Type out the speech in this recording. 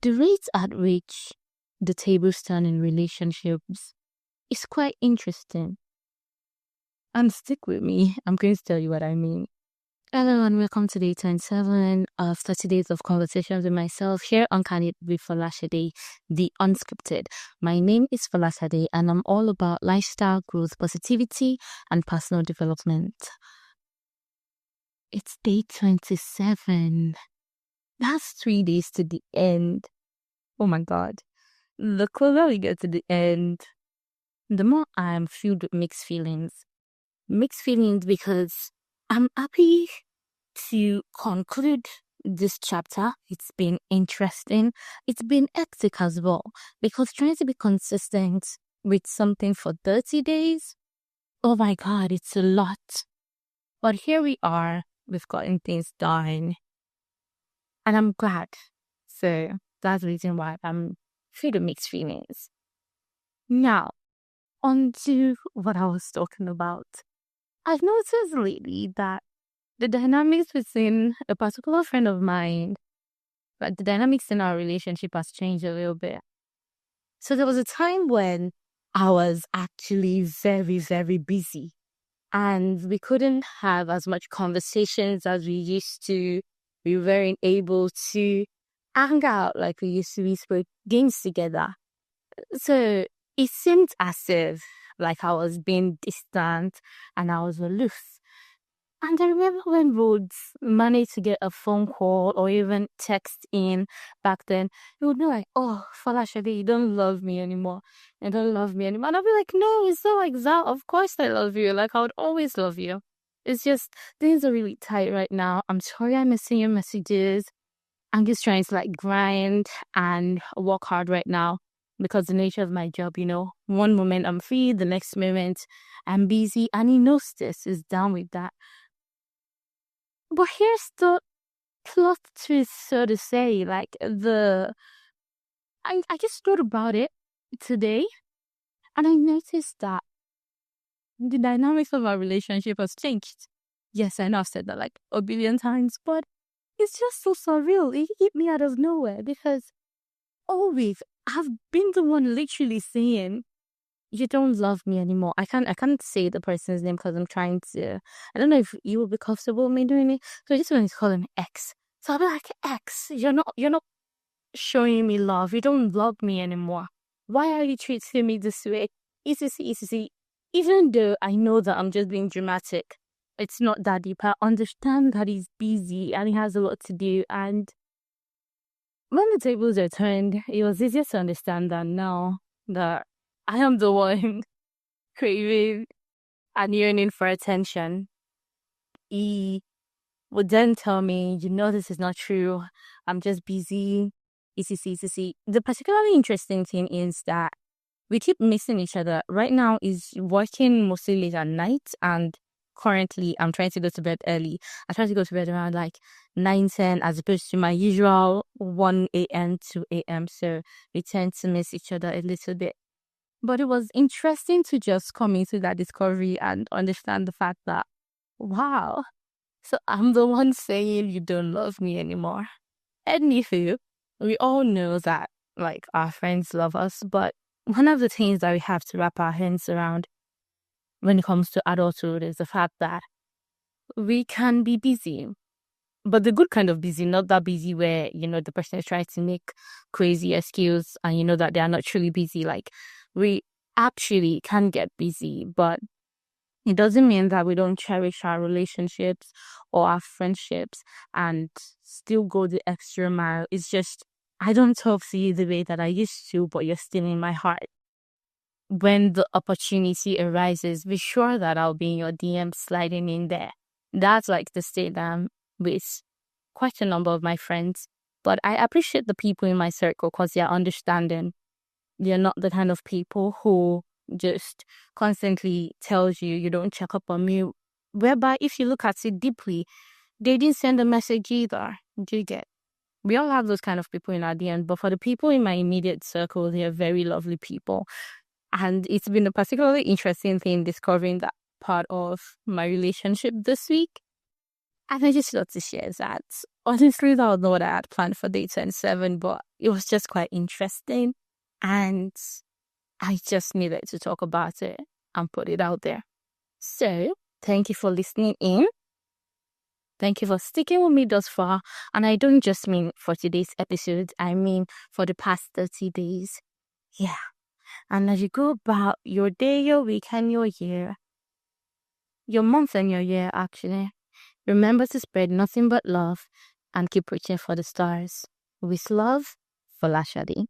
The rate at which the tables turn in relationships is quite interesting. And stick with me, I'm going to tell you what I mean. Hello and welcome to day 27 of 30 days of conversations with myself here on Candid with rheelshadie, the unscripted. My name is rheelshadie and I'm all about lifestyle growth, positivity, and personal development. It's day 27. That's 3 days to the end. Oh my God. The closer we get to the end, the more I'm filled with mixed feelings. Mixed feelings because I'm happy to conclude this chapter. It's been interesting. It's been hectic as well because trying to be consistent with something for 30 days, oh my God, it's a lot. But here we are. We've gotten things done. And I'm glad. So that's the reason why I'm filled with mixed feelings. Now, on to what I was talking about. I've noticed lately that the dynamics within a particular friend of mine, but the dynamics in our relationship has changed a little bit. So there was a time when I was actually very, very busy and we couldn't have as much conversations as we used to. We weren't able to hang out like we used to. We played games together. So it seemed as if like I was being distant and I was aloof. And I remember when Rhodes managed to get a phone call or even text in back then, he would be like, "Oh, Falashade, you don't love me anymore. You don't love me anymore." And I'll be like, "No, it's not like that. Of course I love you. Like, I would always love you. It's just, things are really tight right now. I'm sorry I'm missing your messages. I'm just trying to like grind and work hard right now because the nature of my job, one moment I'm free, the next moment I'm busy." And he knows this, is down with that. But here's the plot twist, so to say. I just thought about it today, and I noticed that the dynamics of our relationship has changed. Yes, I know I've said that like a billion times, but it's just so surreal. It hit me out of nowhere because always I've been the one literally saying, "You don't love me anymore." I can't say the person's name because I'm trying to. I don't know if you will be comfortable with me doing it. So I just want to call him X. So I'll be like, "X, you're not showing me love. You don't love me anymore. Why are you treating me this way?" ECC. Even though I know that I'm just being dramatic, it's not that deep. I understand that he's busy and he has a lot to do. And when the tables are turned, it was easier to understand that now that I am the one craving and yearning for attention. He would then tell me, "This is not true. I'm just busy. ECC. The particularly interesting thing is that we keep missing each other. Right now, he's working mostly late at night, and currently I'm trying to go to bed early. I try to go to bed around like 9-10 as opposed to my usual 1 a.m. 2 a.m. So we tend to miss each other a little bit. But it was interesting to just come into that discovery and understand the fact that, wow, so I'm the one saying you don't love me anymore. Anywho, we all know that like our friends love us, but one of the things that we have to wrap our hands around when it comes to adulthood is the fact that we can be busy. But the good kind of busy, not that busy where, the person is trying to make crazy excuse and you know that they are not truly busy. Like, we actually can get busy, but it doesn't mean that we don't cherish our relationships or our friendships and still go the extra mile. It's just, I don't talk to you the way that I used to, but you're still in my heart. When the opportunity arises, be sure that I'll be in your DM sliding in there. That's like the state that I'm with quite a number of my friends. But I appreciate the people in my circle because they're understanding. They're not the kind of people who just constantly tells you don't check up on me. Whereby if you look at it deeply, they didn't send a message either. Do you get? We all have those kind of people in our DM, but for the people in my immediate circle, they are very lovely people. And it's been a particularly interesting thing discovering that part of my relationship this week. And I just love to share that. Honestly, that was not what I had planned for day 27, but it was just quite interesting. And I just needed to talk about it and put it out there. So, thank you for listening in. Thank you for sticking with me thus far. And I don't just mean for today's episode, I mean for the past 30 days. Yeah. And as you go about your day, your week, and your year, your month and your year, actually, remember to spread nothing but love and keep reaching for the stars. With love, for rheelshadie.